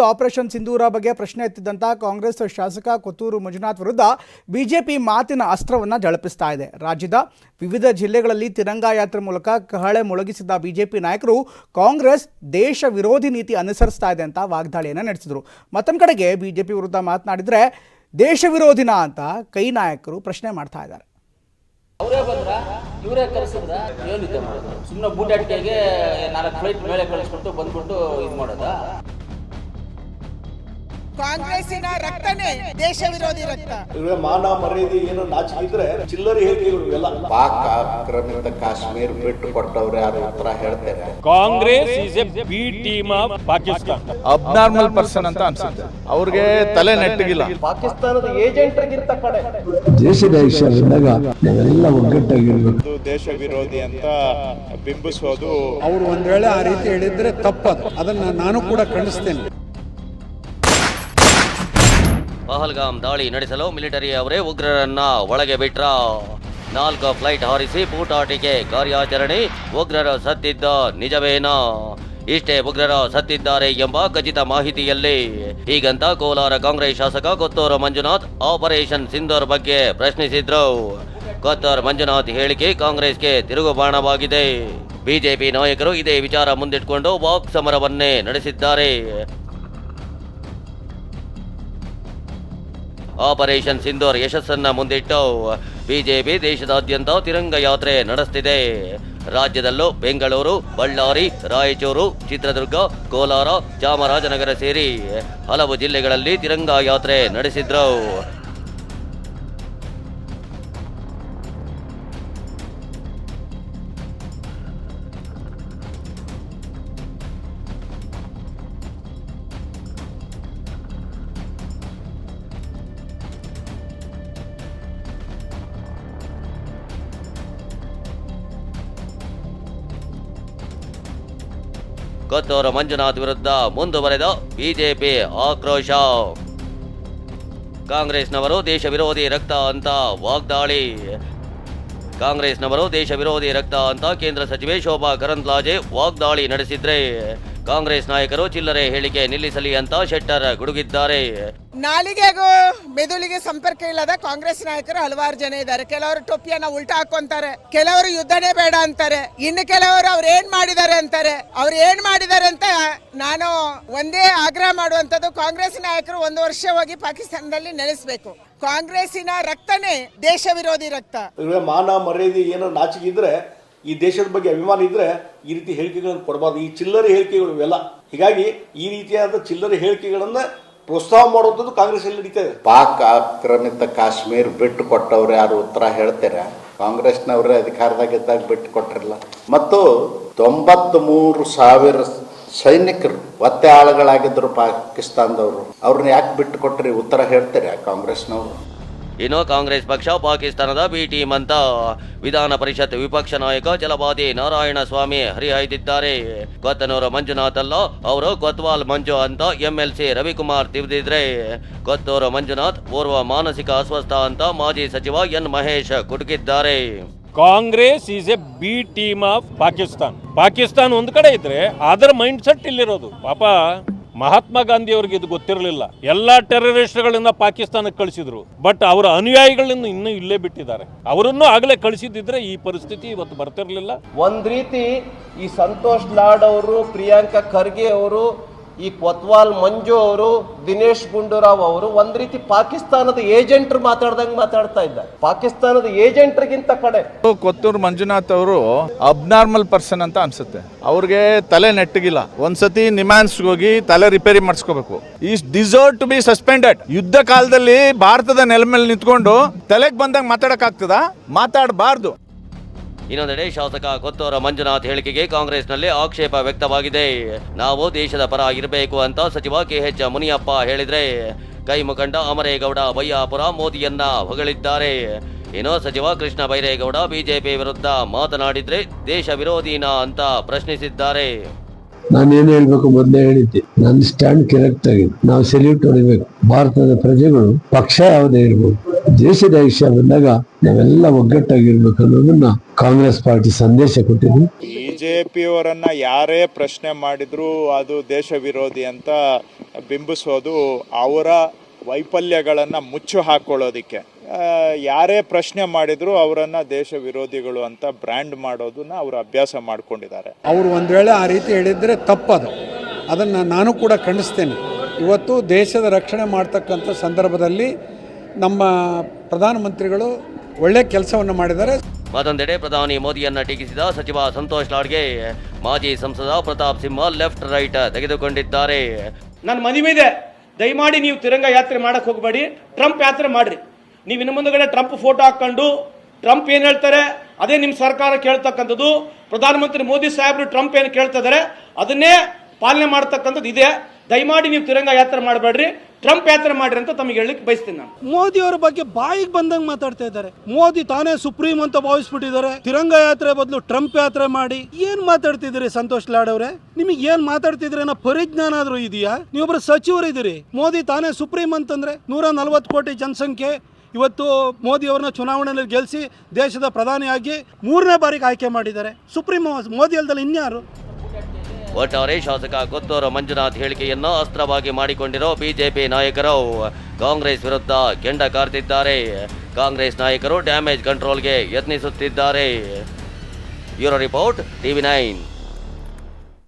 Operation ಸಿಂಧೂರ ಬಗ್ಗೆ ಪ್ರಶ್ನೆ ಎತ್ತಿದ್ದಂಥ ಕಾಂಗ್ರೆಸ್ ಶಾಸಕ ಕೊತ್ತೂರು ಮಂಜುನಾಥ್ ವಿರುದ್ಧ ಬಿಜೆಪಿ ಮಾತಿನ ಅಸ್ತ್ರವನ್ನು ಝಳಪಿಸ್ತಾ ಇದೆ. ರಾಜ್ಯದ ವಿವಿಧ ಜಿಲ್ಲೆಗಳಲ್ಲಿ ತಿರಂಗ ಯಾತ್ರೆ ಮೂಲಕ ಕಹಳೆ ಮೊಳಗಿಸಿದ ಬಿಜೆಪಿ ನಾಯಕರು ಕಾಂಗ್ರೆಸ್ ದೇಶ ವಿರೋಧಿ ನೀತಿ ಅನುಸರಿಸ್ತಾ ಇದೆ ಅಂತ ವಾಗ್ದಾಳಿಯನ್ನು ನಡೆಸಿದರು. ಮತ್ತೊಂದು ಕಡೆಗೆ ಬಿಜೆಪಿ ವಿರುದ್ಧ ಮಾತನಾಡಿದರೆ ದೇಶ ವಿರೋಧಿನ ಅಂತ ಕೈ ನಾಯಕರು ಪ್ರಶ್ನೆ ಮಾಡ್ತಾ ಇದ್ದಾರೆ. ಅವರೇ ಬಂದ್ರ ಇವರೇ ಕರೆಸಿದ್ರ ಏನಿದೆ ಮಾಡೋದು? ಸುಮ್ಮನೆ ಬೂಟಾಟಿಕೆಗೆ 4 ಫ್ಲೈಟ್ ಮೇಲೆ ಕಳಿಸ್ಬಿಟ್ಟು ಬಂದ್ಬಿಟ್ಟು ಇದು ಮಾಡೋದಾ? ಕಾಂಗ್ರೆಸ್ಸಿನ ರಕ್ತನೇ ದೇಶ ವಿರೋಧಿ ರಕ್ತ. ಮಾನ ಮರ್ಯಾದೆ ಏನು ನಾಚಿಕಿದ್ರೆ ಚಿಲ್ಲರೆ ಹೇಳಿಕೆಗಳು ಎಲ್ಲ. ಪಾಕ್ ಆಕ್ರಮಿತ ಕಾಶ್ಮೀರ ಬಿಟ್ಟು ಕೊಟ್ಟವ್ರು ಯಾರು ಉತ್ತರ ಹೇಳ್ತಾರೆ. Congress is A B team of Pakistan. Abnormal person ಅಂತ ಅನ್ಸುತ್ತೆ. ಅವ್ರಿಗೆ ತಲೆ ನೆಟ್ಟಗಿಲ್ಲ. ಪಾಕಿಸ್ತಾನದ ಏಜೆಂಟ್ರಿಗಿಂತ ಕಡೆ ದೇಶದ ವಿಷಯದಾಗ ನಾವೆಲ್ಲ ಒಗ್ಗಟ್ಟಾಗಿರ್ಬೇಕು. ದೇಶ ವಿರೋಧಿ ಅಂತ ಬಿಂಬಿಸೋದು ಅವರು ಒಂದ್ ವೇಳೆ ಆ ರೀತಿ ಹೇಳಿದ್ರೆ ತಪ್ಪದು. ಅದನ್ನ ನಾನು ಕೂಡ ಖಂಡಿಸ್ತೇನೆ. ಪಹಲ್ಗಾಮ್ ದಾಳಿ ನಡೆಸಲು ಮಿಲಿಟರಿ ಅವರೇ ಉಗ್ರರನ್ನ ಒಳಗೆ ಬಿಟ್ರ. 4 ಫ್ಲೈಟ್ ಹಾರಿಸಿ ಬೂಟಾಟಿಕೆ ಕಾರ್ಯಾಚರಣೆ. ಉಗ್ರರು ಸತ್ತಿದ್ದ ನಿಜವೇನಾ? ಇಷ್ಟೇ ಉಗ್ರರ ಸತ್ತಿದ್ದಾರೆ ಎಂಬ ಖಚಿತ ಮಾಹಿತಿಯಲ್ಲಿ ಹೀಗಂತ ಕೋಲಾರ ಕಾಂಗ್ರೆಸ್ ಶಾಸಕ ಕೊತ್ತೂರು ಮಂಜುನಾಥ್ ಆಪರೇಷನ್ ಸಿಂಧೂರ್ ಬಗ್ಗೆ ಪ್ರಶ್ನಿಸಿದ್ರು. ಕೊತ್ತೂರು ಮಂಜುನಾಥ್ ಹೇಳಿಕೆ ಕಾಂಗ್ರೆಸ್ಗೆ ತಿರುಗುಬಾಣವಾಗಿದೆ. ಬಿಜೆಪಿ ನಾಯಕರು ಇದೇ ವಿಚಾರ ಮುಂದಿಟ್ಕೊಂಡು ವಾಕ್ ಸಮರವನ್ನೇ ನಡೆಸಿದ್ದಾರೆ. ಆಪರೇಷನ್ ಸಿಂಧೂರ್ ಯಶಸ್ಸನ್ನ ಮುಂದಿಟ್ಟು ಬಿಜೆಪಿ ದೇಶದಾದ್ಯಂತ ತಿರಂಗ ಯಾತ್ರೆ ನಡೆಸುತ್ತಿದೆ. ರಾಜ್ಯದಲ್ಲೂ ಬೆಂಗಳೂರು, ಬಳ್ಳಾರಿ, ರಾಯಚೂರು, ಚಿತ್ರದುರ್ಗ, ಕೋಲಾರ, ಚಾಮರಾಜನಗರ ಸೇರಿ ಹಲವು ಜಿಲ್ಲೆಗಳಲ್ಲಿ ತಿರಂಗ ಯಾತ್ರೆ ನಡೆಸಿದ್ರು. ಕೊತ್ತೂರು ಮಂಜುನಾಥ್ ವಿರುದ್ಧ ಮುಂದುವರೆದ ಬಿಜೆಪಿ ಆಕ್ರೋಶ. ಕಾಂಗ್ರೆಸ್ನವರು ದೇಶ ವಿರೋಧಿ ರಕ್ತ ಅಂತ ವಾಗ್ದಾಳಿ. ಕಾಂಗ್ರೆಸ್ನವರು ದೇಶ ವಿರೋಧಿ ರಕ್ತ ಅಂತ ಕೇಂದ್ರ ಸಚಿವೆ ಶೋಭಾ ಕರಂದ್ಲಾಜೆ ವಾಗ್ದಾಳಿ ನಡೆಸಿದ್ರೆ ಕಾಂಗ್ರೆಸ್ ನಾಯಕರು ಚಿಲ್ಲರೆ ಹೇಳಿಕೆ ನಿಲ್ಲಿಸಲಿ ಅಂತ ಶೆಟ್ಟರ್ ಗುಡುಗಿದ್ದಾರೆ. ನಾಲಿಗೆಗೂ ಮೆದುಳಿಗೆ ಸಂಪರ್ಕ ಇಲ್ಲದ ಕಾಂಗ್ರೆಸ್ ನಾಯಕರು ಹಲವಾರು ಜನ ಇದ್ದಾರೆ. ಕೆಲವರು ಟೊಪ್ಪಿಯನ್ನ ಉಲ್ಟಾ ಹಾಕೊಂತಾರೆ, ಕೆಲವರು ಯುದ್ಧನೇ ಬೇಡ ಅಂತಾರೆ, ಇನ್ನು ಕೆಲವರು ಅವ್ರು ಏನ್ ಮಾಡಿದ್ದಾರೆ ಅಂತಾರೆ. ಅವ್ರು ಏನ್ ಮಾಡಿದ್ದಾರೆ ಅಂತ ನಾನು ಒಂದೇ ಆಗ್ರಹ ಮಾಡುವಂತದ್ದು, ಕಾಂಗ್ರೆಸ್ ನಾಯಕರು 1 ವರ್ಷ ಹೋಗಿ ಪಾಕಿಸ್ತಾನದಲ್ಲಿ ನೆಲೆಸಬೇಕು. ಕಾಂಗ್ರೆಸ್ಸಿನ ರಕ್ತನೇ ದೇಶ ವಿರೋಧಿ ರಕ್ತ. ಮಾನ ಮರ್ಯಾದೆ ಏನೋ ನಾಚಿಕಿದ್ರೆ, ಈ ದೇಶದ ಬಗ್ಗೆ ಅಭಿಮಾನ ಇದ್ರೆ ಈ ರೀತಿ ಹೇಳಿಕೆಗಳನ್ನು ಕೊಡಬಾರ್ದು. ಈ ಚಿಲ್ಲರೆ ಹೇಳಿಕೆಗಳು ಇವೆಲ್ಲ. ಹೀಗಾಗಿ ಈ ರೀತಿಯಾದ ಚಿಲ್ಲರೆ ಹೇಳಿಕೆಗಳನ್ನ ಪ್ರೋತ್ಸಾಹ ಮಾಡುವಂಥದ್ದು ಕಾಂಗ್ರೆಸ್ ಅಲ್ಲಿ ನಡೀತಾ ಇದೆ. ಪಾಕ್ ಆಕ್ರಮಿತ ಕಾಶ್ಮೀರ ಬಿಟ್ಟು ಕೊಟ್ಟವ್ರು ಯಾರು ಉತ್ತರ ಹೇಳ್ತಾರೆ. ಕಾಂಗ್ರೆಸ್ನವರೇ ಅಧಿಕಾರದಾಗಿದ್ದಾಗ ಬಿಟ್ಟು ಕೊಟ್ಟಿರಲ್ಲ. ಮತ್ತು 93,000 ಸೈನಿಕರು ಒತ್ತೆ ಆಳುಗಳಾಗಿದ್ದರು ಪಾಕಿಸ್ತಾನದವರು. ಅವ್ರನ್ನ ಯಾಕೆ ಬಿಟ್ಟು ಕೊಟ್ಟರೆ ಉತ್ತರ ಹೇಳ್ತಾರೆ ಕಾಂಗ್ರೆಸ್ನವರು. ಇನ್ನು ಕಾಂಗ್ರೆಸ್ ಪಕ್ಷ ಪಾಕಿಸ್ತಾನದ ಬಿ ಟೀಮ್ ಅಂತ ವಿಧಾನ ಪರಿಷತ್ ವಿಪಕ್ಷ ನಾಯಕ ಛಲವಾದಿ ನಾರಾಯಣ ಸ್ವಾಮಿ ಹರಿಹಾಯ್ದಿದ್ದಾರೆ. ಕೊತ್ತನೂರು ಮಂಜುನಾಥ್ ಅಲ್ಲ, ಅವರು ಕೊತ್ವಾಲ್ ಮಂಜು ಅಂತ ಎಂಎಲ್ಸಿ ರವಿಕುಮಾರ್ ತಿವಿದಿದ್ರೆ, ಕೊತ್ತೂರು ಮಂಜುನಾಥ್ ಪೂರ್ವ ಮಾನಸಿಕ ಅಸ್ವಸ್ಥ ಅಂತ ಮಾಜಿ ಸಚಿವ ಎನ್ ಮಹೇಶ್ ಕುಟುಕಿದ್ದಾರೆ. Congress is a B team of Pakistan. Pakistan ಒಂದ್ ಕಡೆ ಇದ್ರೆ ಅದರ ಮೈಂಡ್ ಸೆಟ್ ಇಲ್ಲಿರೋದು. ಪಾಪ ಮಹಾತ್ಮ ಗಾಂಧಿ ಅವ್ರಿಗೆ ಇದು ಗೊತ್ತಿರಲಿಲ್ಲ. ಎಲ್ಲಾ ಟೆರರಿಸ್ಟ್ಗಳಿಂದ ಪಾಕಿಸ್ತಾನಕ್ಕೆ ಕಳಿಸಿದ್ರು, ಬಟ್ ಅವರ ಅನುಯಾಯಿಗಳಿಂದ ಇನ್ನೂ ಇಲ್ಲೇ ಬಿಟ್ಟಿದ್ದಾರೆ. ಅವರನ್ನು ಆಗಲೇ ಕಳಿಸಿದ್ರೆ ಈ ಪರಿಸ್ಥಿತಿ ಇವತ್ತು ಬರ್ತಿರ್ಲಿಲ್ಲ. ಒಂದ್ ರೀತಿ ಈ ಸಂತೋಷ್ ಲಾಡ್ ಅವರು, ಪ್ರಿಯಾಂಕಾ ಖರ್ಗೆ ಅವರು, ಈ ಕೊತ್ವಾಲ್ ಮಂಜು ಅವರು, ದಿನೇಶ್ ಗುಂಡೂರಾವ್ ಅವರು ಒಂದ್ ರೀತಿ ಪಾಕಿಸ್ತಾನದ ಏಜೆಂಟ್ರು ಮಾತಾಡ್ದಂಗೆ ಮಾತಾಡ್ತಾ ಇದ್ದಾರೆ. ಪಾಕಿಸ್ತಾನದ ಏಜೆಂಟ್ರಿಗಿಂತ ಕಡೆ. ಕೊತ್ತೂರು ಮಂಜುನಾಥ್ ಅವರು ಅಬ್ನಾರ್ಮಲ್ ಪರ್ಸನ್ ಅಂತ ಅನ್ಸುತ್ತೆ. ಅವ್ರಿಗೆ ತಲೆ ನೆಟ್ಟಗಿಲ್ಲ. ಒಂದ್ಸತಿ ನಿಮ್ಯಾನ್ಸ್ ಹೋಗಿ ತಲೆ ರಿಪೇರಿ ಮಾಡಿಸ್ಕೋಬೇಕು. Is deserve to be suspended. ಯುದ್ಧ ಕಾಲದಲ್ಲಿ ಭಾರತದ ನೆಲ ಮೇಲೆ ನಿಂತ್ಕೊಂಡು ತಲೆಗೆ ಬಂದಂಗೆ ಮಾತಾಡಕ್ ಆಗ್ತದ? ಮಾತಾಡಬಾರ್ದು. ಇನ್ನೊಂದೆಡೆ ಶಾಸಕ ಕೊತ್ತೂರು ಮಂಜುನಾಥ್ ಹೇಳಿಕೆಗೆ ಕಾಂಗ್ರೆಸ್ನಲ್ಲಿ ಆಕ್ಷೇಪ ವ್ಯಕ್ತವಾಗಿದೆ. ನಾವು ದೇಶದ ಪರ ಇರಬೇಕು ಅಂತ ಸಚಿವ ಕೆಎಚ್ ಮುನಿಯಪ್ಪ ಹೇಳಿದ್ರೆ, ಕೈ ಮುಖಂಡ ಅಮರೇಗೌಡ ಬಯ್ಯಾಪುರ ಮೋದಿಯನ್ನ ಹೊಗಳಿದ್ದಾರೆ. ಇನ್ನು ಸಚಿವ ಕೃಷ್ಣ ಬೈರೇಗೌಡ ಬಿಜೆಪಿ ವಿರುದ್ಧ ಮಾತನಾಡಿದ್ರೆ ದೇಶ ವಿರೋಧಿನಾ ಅಂತ ಪ್ರಶ್ನಿಸಿದ್ದಾರೆ. ನಾನೇನು ಹೇಳ್ಬೇಕು ಮೊದಲೇ ಹೇಳಿದ್ದೆ, ನನ್ನ ಸ್ಟ್ಯಾಂಡ್ ಕರೆಕ್ಟ್ ಆಗಿದೆ. ನಾವು ಸೆಲ್ಯೂಟ್ ಹೊಡಿಬೇಕು. ಭಾರತದ ಪ್ರಜೆಗಳು ಪಕ್ಷ ಯಾವುದೇ ಇರ್ಬೋದು, ದೇಶದ ವಿಷಯ ಬಂದಾಗ ನಾವೆಲ್ಲ ಒಗ್ಗಟ್ಟಾಗಿರ್ಬೇಕು ಅನ್ನೋದನ್ನ ಕಾಂಗ್ರೆಸ್ ಪಾರ್ಟಿ ಸಂದೇಶ ಕೊಟ್ಟಿದೆ. ಬಿಜೆಪಿಯವರನ್ನ ಯಾರೇ ಪ್ರಶ್ನೆ ಮಾಡಿದ್ರು ಅದು ದೇಶ ವಿರೋಧಿ ಅಂತ ಬಿಂಬಿಸೋದು ಅವರ ವೈಫಲ್ಯಗಳನ್ನು ಮುಚ್ಚು ಹಾಕೊಳ್ಳೋದಿಕ್ಕೆ. ಯಾರೇ ಪ್ರಶ್ನೆ ಮಾಡಿದ್ರು ಅವರನ್ನ ದೇಶ ವಿರೋಧಿಗಳು ಅಂತ ಬ್ರ್ಯಾಂಡ್ ಮಾಡೋದನ್ನ ಅವರು ಅಭ್ಯಾಸ ಮಾಡ್ಕೊಂಡಿದ್ದಾರೆ. ಅವರು ಒಂದು ವೇಳೆ ಆ ರೀತಿ ಹೇಳಿದರೆ ತಪ್ಪದು, ಅದನ್ನು ನಾನು ಕೂಡ ಖಂಡಿಸ್ತೇನೆ. ಇವತ್ತು ದೇಶದ ರಕ್ಷಣೆ ಮಾಡ್ತಕ್ಕಂಥ ಸಂದರ್ಭದಲ್ಲಿ ನಮ್ಮ ಪ್ರಧಾನಮಂತ್ರಿಗಳು ಒಳ್ಳೆ ಕೆಲಸವನ್ನು ಮಾಡಿದ್ದಾರೆ. ಮತ್ತೊಂದೆಡೆ ಪ್ರಧಾನಿ ಮೋದಿಯನ್ನ ಟೀಕಿಸಿದ ಸಚಿವ ಸಂತೋಷ್ ಲಾಡ್ಗೆ ಮಾಜಿ ಸಂಸದ ಪ್ರತಾಪ್ ಸಿಂಹ ಲೆಫ್ಟ್ ರೈಟ್ ತೆಗೆದುಕೊಂಡಿದ್ದಾರೆ. ನನ್ನ ಮನವಿ ಇದೆ, ದಯಮಾಡಿ ನೀವು ತಿರಂಗ ಯಾತ್ರೆ ಮಾಡಕ್ಕೆ ಹೋಗಬೇಡಿ, ಟ್ರಂಪ್ ಯಾತ್ರೆ ಮಾಡ್ರಿ. ನೀವು ಇನ್ನು ಮುಂದಗಡೆ ಟ್ರಂಪ್ ಫೋಟೋ ಹಾಕೊಂಡು ಟ್ರಂಪ್ ಏನು ಹೇಳ್ತಾರೆ ಅದೇ ನಿಮ್ಮ ಸರ್ಕಾರ ಕೇಳ್ತಕ್ಕಂಥದ್ದು. ಪ್ರಧಾನಮಂತ್ರಿ ಮೋದಿ ಸಾಹೇಬರು ಟ್ರಂಪ್ ಏನು ಕೇಳ್ತಾ ಇದ್ದಾರೆ ಅದನ್ನೇ ಪಾಲನೆ ಮಾಡ್ತಕ್ಕಂಥದ್ದು ಇದೆ. ದಯಮಾಡಿ ನೀವು ತಿರಂಗ ಯಾತ್ರೆ ಮಾಡಬೇಡ್ರಿ, ಟ್ರಂಪ್ ಯಾತ್ರೆ ಮಾಡ್ರಿ ಅಂತ ತಮಗೆ ಹೇಳಲಿಕ್ಕೆ ಬಯಸ್ತೀನಿ ನಾನು. ಮೋದಿ ಅವರ ಬಗ್ಗೆ ಬಾಯಿಗೆ ಬಂದಂಗೆ ಮಾತಾಡ್ತಾ ಇದ್ದಾರೆ. ಮೋದಿ ತಾನೇ ಸುಪ್ರೀಂ ಅಂತ ಭಾವಿಸ್ಬಿಟ್ಟಿದ್ದಾರೆ. ತಿರಂಗ ಯಾತ್ರೆ ಬದಲು ಟ್ರಂಪ್ ಯಾತ್ರೆ ಮಾಡಿ ಏನ್ ಮಾತಾಡ್ತಿದ್ದೀರಿ ಸಂತೋಷ್ ಲಾಡ್ ಅವರೇ? ನಿಮಗೆ ಏನ್ ಮಾತಾಡ್ತಿದ್ರಿ ಅನ್ನೋ ಪರಿಜ್ಞಾನ ಆದ್ರೂ ಇದೆಯಾ? ನೀವೊಬ್ಬರು ಸಚಿವರು ಇದ್ದೀರಿ. ಮೋದಿ ತಾನೇ ಸುಪ್ರೀಂ ಅಂತಂದ್ರೆ 140 ಕೋಟಿ ಜನಸಂಖ್ಯೆ ಇವತ್ತು ಮೋದಿ ಅವರನ್ನ ಚುನಾವಣೆಯಲ್ಲಿ ಗೆಲ್ಲಿಸಿ ದೇಶದ ಪ್ರಧಾನಿಯಾಗಿ 3ನೇ ಬಾರಿಗೆ ಆಯ್ಕೆ ಮಾಡಿದ್ದಾರೆ. ಸುಪ್ರೀಂ ಮೋದಿ ಅಲ್ದಲ್ಲ ಇನ್ಯಾರು? ಒಟ್ಟಾರೆ ಶಾಸಕ ಕೊತ್ತೂರು ಮಂಜುನಾಥ್ ಹೇಳಿಕೆಯನ್ನು ಅಸ್ತ್ರವಾಗಿ ಮಾಡಿಕೊಂಡಿರೋ ಬಿಜೆಪಿ ನಾಯಕರು ಕಾಂಗ್ರೆಸ್ ವಿರುದ್ಧ ಕೆಂಡ ಕಾರ್ತಿದ್ದಾರೆ. ಕಾಂಗ್ರೆಸ್ ನಾಯಕರು ಡ್ಯಾಮೇಜ್ ಕಂಟ್ರೋಲ್ಗೆ ಯತ್ನಿಸುತ್ತಿದ್ದಾರೆ. Bureau report, TV9.